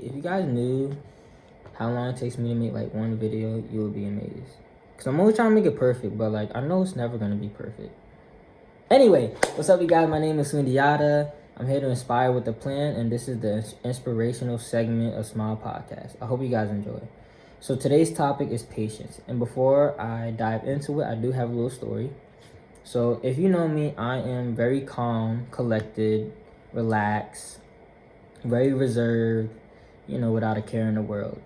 if you guys knew how long it takes me to make like one video, you would be amazed. Cause I'm always trying to make it perfect, but like I know it's never gonna be perfect. Anyway, what's up, you guys? My name is Swindiata. I'm here to inspire with a plan, and this is the inspirational segment of Smile Podcast. I hope you guys enjoy. So today's topic is patience, and before I dive into it, I do have a little story. So if you know me, I am very calm, collected, relaxed, very reserved, without a care in the world.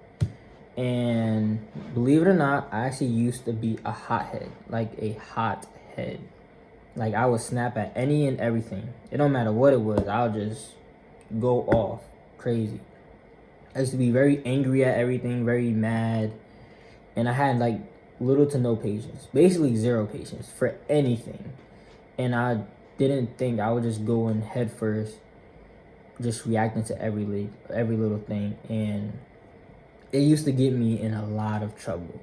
And believe it or not, I actually used to be a hothead, like a hothead. Like I would snap at any and everything. It don't matter what it was. I'll just go off crazy. I used to be very angry at everything, very mad, and I had like little to no patience, basically zero patience for anything. And I didn't think I would just go in head first, just reacting to every little thing, and it used to get me in a lot of trouble.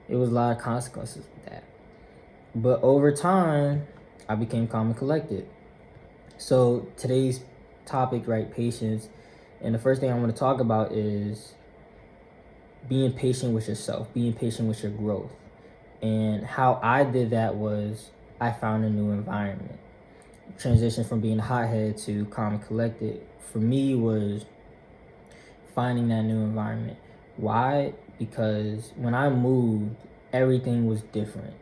It was a lot of consequences with that. But over time, I became calm and collected. So today's topic, right, patience, and the first thing I want to talk about is being patient with yourself, being patient with your growth. And how I did that was I found a new environment. Transition from being a hothead to calm and collected for me was finding that new environment. Why? Because when I moved, everything was different.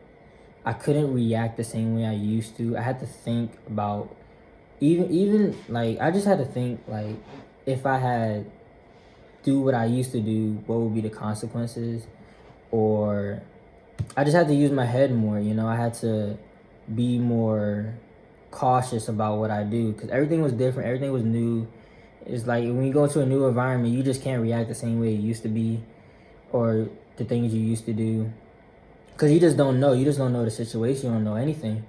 I couldn't react the same way I used to. I had to think about even like I just had to think like if I had do what I used to do, what would be the consequences? Or I just had to use my head more, I had to be more cautious about what I do because everything was different, everything was new. It's like when you go into a new environment, you just can't react the same way you used to be or the things you used to do. Because you just don't know. You just don't know the situation. You don't know anything.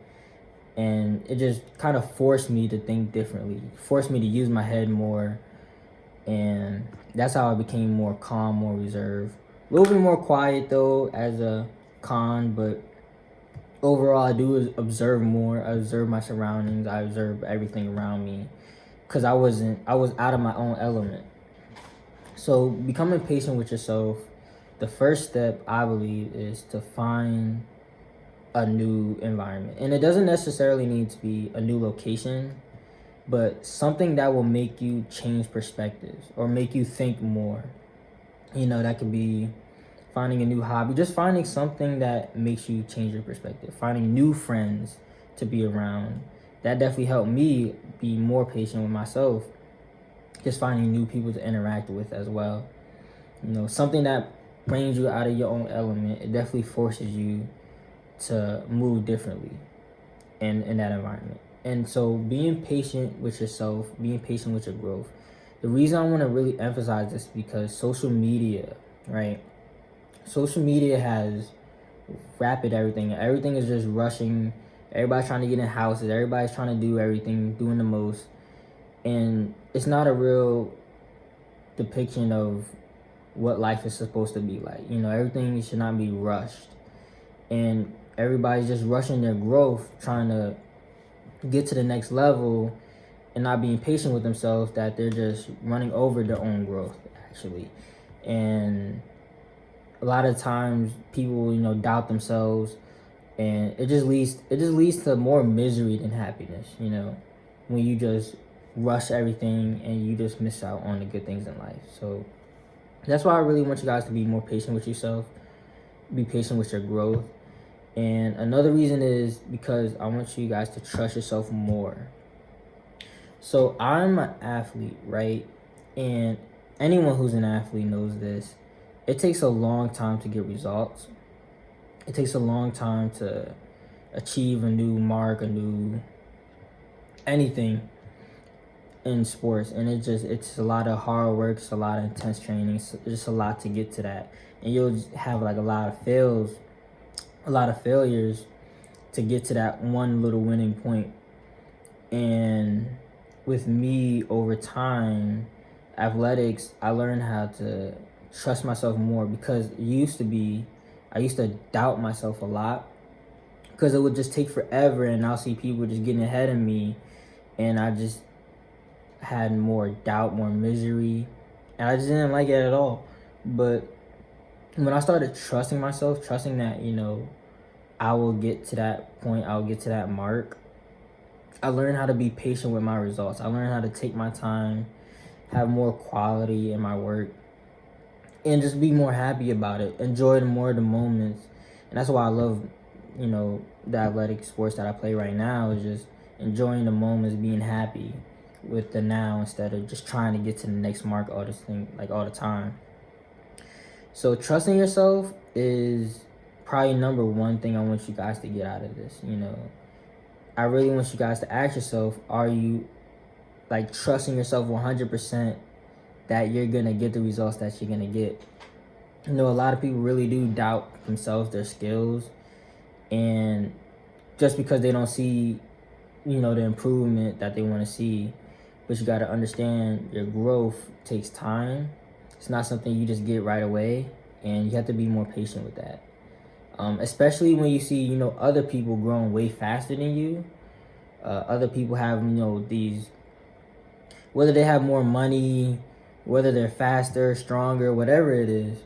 And it just kind of forced me to think differently. Forced me to use my head more. And that's how I became more calm, more reserved. A little bit more quiet, though, as a con. But overall, I do observe more. I observe my surroundings. I observe everything around me. Because I was out of my own element. So becoming patient with yourself, the first step I believe is to find a new environment. And it doesn't necessarily need to be a new location, but something that will make you change perspectives or make you think more. That could be finding a new hobby, just finding something that makes you change your perspective, finding new friends to be around. That definitely helped me be more patient with myself. Just finding new people to interact with as well. Something that brings you out of your own element. It definitely forces you to move differently in that environment. And so being patient with yourself, being patient with your growth. The reason I want to really emphasize this is because social media, right? Social media has rapid everything. Everything is just rushing. Everybody's trying to get in houses. Everybody's trying to do everything, doing the most. And it's not a real depiction of what life is supposed to be like. Everything should not be rushed. And everybody's just rushing their growth, trying to get to the next level and not being patient with themselves, that they're just running over their own growth, actually. And a lot of times people, doubt themselves, and it just leads to more misery than happiness, when you just rush everything and you just miss out on the good things in life. So that's why I really want you guys to be more patient with yourself, be patient with your growth. And another reason is because I want you guys to trust yourself more. So I'm an athlete, right? And anyone who's an athlete knows this. It takes a long time to get results. It takes a long time to achieve a new mark, a new anything in sports. And it's a lot of hard work, it's a lot of intense training, it's just a lot to get to that. And you'll have like a lot of failures to get to that one little winning point. And with me, over time, athletics, I learned how to trust myself more, because I used to doubt myself a lot, because it would just take forever, and I'll see people just getting ahead of me, and I just had more doubt, more misery, And I just didn't like it at all. But when I started trusting myself, trusting that, I will get to that point, I'll get to that mark, I learned how to be patient with my results. I learned how to take my time, have more quality in my work, and just be more happy about it. Enjoy more of the moments. And that's why I love, the athletic sports that I play right now, is just enjoying the moments, being happy with the now instead of just trying to get to the next mark all this thing like all the time. So trusting yourself is probably number one thing I want you guys to get out of this. I really want you guys to ask yourself, are you like trusting yourself 100% that you're gonna get the results that you're gonna get? A lot of people really do doubt themselves, their skills, and just because they don't see, the improvement that they want to see. But you got to understand, your growth takes time. It's not something you just get right away, and you have to be more patient with that. Especially when you see, other people growing way faster than you. Other people have, these, whether they have more money, whether they're faster, stronger, whatever it is,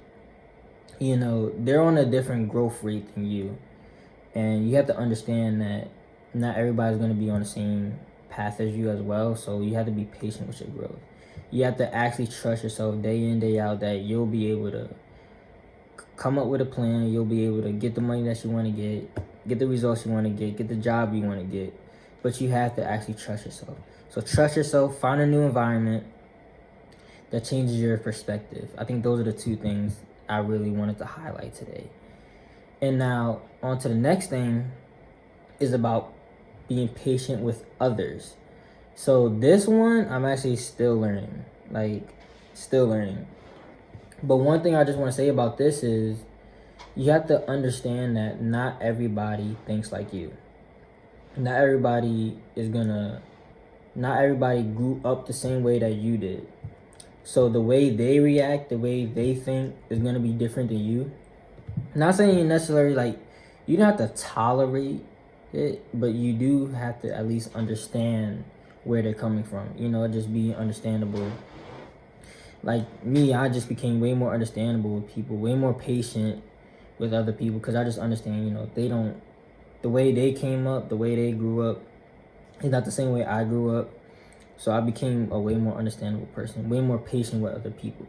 they're on a different growth rate than you. And you have to understand that not everybody's going to be on the same path as you as well. So you have to be patient with your growth. You have to actually trust yourself day in, day out, that you'll be able to come up with a plan. You'll be able to get the money that you want to get the results you want to get the job you want to get. But you have to actually trust yourself. So trust yourself, find a new environment that changes your perspective. I think those are the two things I really wanted to highlight today. And now on to the next thing is about being patient with others. So this one, I'm actually still learning, But one thing I just want to say about this is you have to understand that not everybody thinks like you. Not everybody grew up the same way that you did. So the way they react, the way they think is going to be different than you. Not saying you necessarily you don't have to tolerate it, but you do have to at least understand where they're coming from. Just be understandable. Like me, I just became way more understandable with people, way more patient with other people, because I just understand, the way they came up, the way they grew up, is not the same way I grew up. So I became a way more understandable person, way more patient with other people.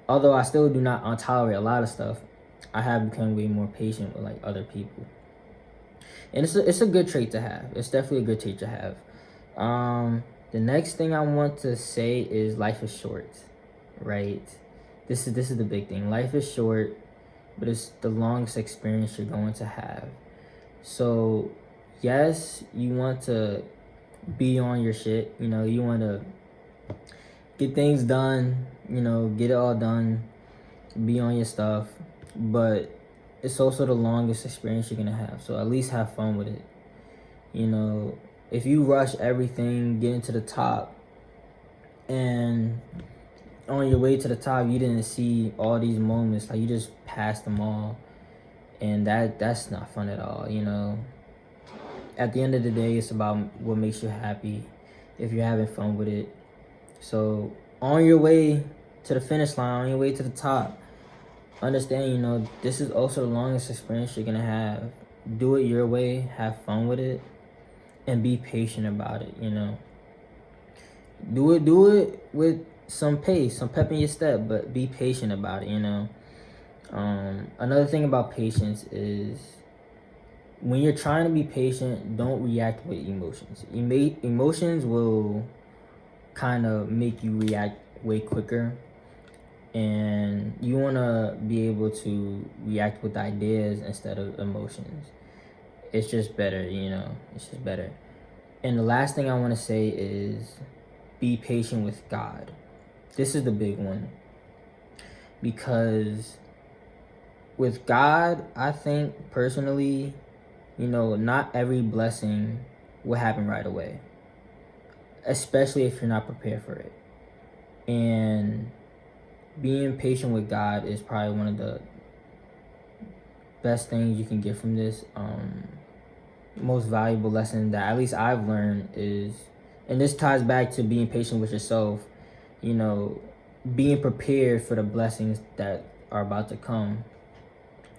Although I still do not tolerate a lot of stuff, I have become way more patient with other people. And it's a good trait to have. It's definitely a good trait to have. The next thing I want to say is life is short, right? This is the big thing. Life is short, but it's the longest experience you're going to have. So yes, you want to be on your shit. You want to get things done. Get it all done. Be on your stuff, but it's also the longest experience you're gonna have. So at least have fun with it. If you rush everything, getting to the top, and on your way to the top, you didn't see all these moments, you just passed them all, and that's not fun at all. At the end of the day, it's about what makes you happy, if you're having fun with it. So on your way to the finish line, on your way to the top, understand, this is also the longest experience you're gonna have. Do it your way, have fun with it, and be patient about it. Do it with some pace, some pep in your step, but be patient about it. Another thing about patience is when you're trying to be patient, don't react with emotions. Emotions will kind of make you react way quicker, and you want to be able to react with ideas instead of emotions. It's just better. It's just better. And the last thing I want to say is be patient with God. This is the big one, because with God, I think personally, not every blessing will happen right away, especially if you're not prepared for it. And being patient with God is probably one of the best things you can get from this. Most valuable lesson that at least I've learned is, and this ties back to being patient with yourself, being prepared for the blessings that are about to come.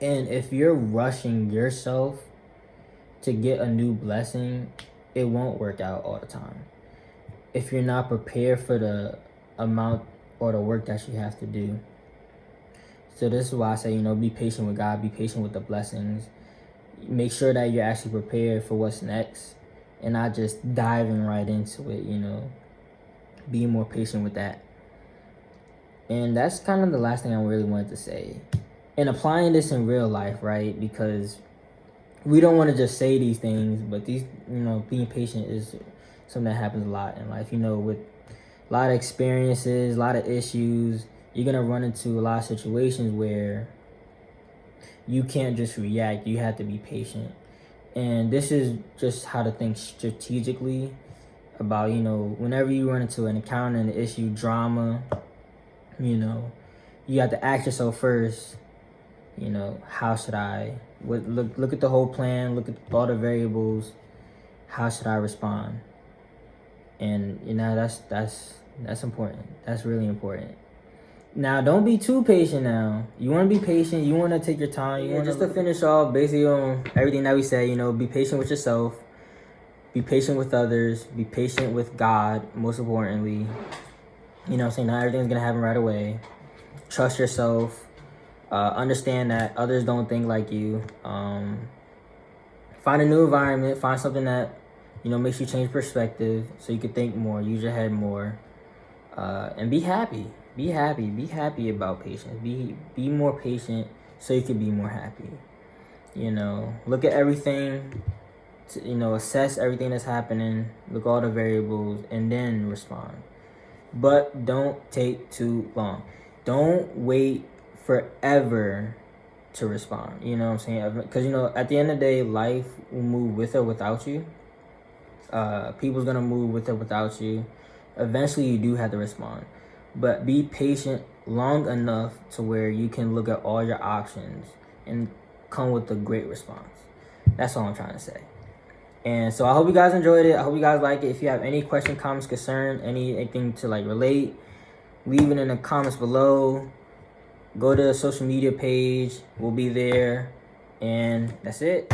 And if you're rushing yourself to get a new blessing, it won't work out all the time. If you're not prepared for the amount or the work that you have to do. So this is why I say, be patient with God, be patient with the blessings. Make sure that you're actually prepared for what's next and not just diving right into it, Be more patient with that. And that's kind of the last thing I really wanted to say. And applying this in real life, right? Because we don't want to just say these things, but these, being patient is something that happens a lot in life. With a lot of experiences, a lot of issues, you're going to run into a lot of situations where you can't just react. You have to be patient. And this is just how to think strategically about, whenever you run into an encounter, an issue, drama, you have to ask yourself first, how should I look at the whole plan, look at all the variables, how should I respond? And that's important. That's really important. Now, don't be too patient now. You want to be patient. You want to take your time. Just to finish off, basically on everything that we say, be patient with yourself. Be patient with others. Be patient with God, most importantly. Not everything's going to happen right away. Trust yourself. Understand that others don't think like you. Find a new environment. Find something that, makes you change perspective so you can think more, use your head more. And be happy. Be happy. Be happy about patience. Be more patient so you can be more happy. Look at everything, assess everything that's happening, look at all the variables, and then respond. But don't take too long. Don't wait forever to respond. You know what I'm saying? Because, at the end of the day, life will move with or without you. People's going to move with or without you. Eventually, you do have to respond. But be patient long enough to where you can look at all your options and come with a great response. That's all I'm trying to say. And so I hope you guys enjoyed it. I hope you guys like it. If you have any question, comments, concern, anything to relate, leave it in the comments below. Go to the social media page. We'll be there. And that's it.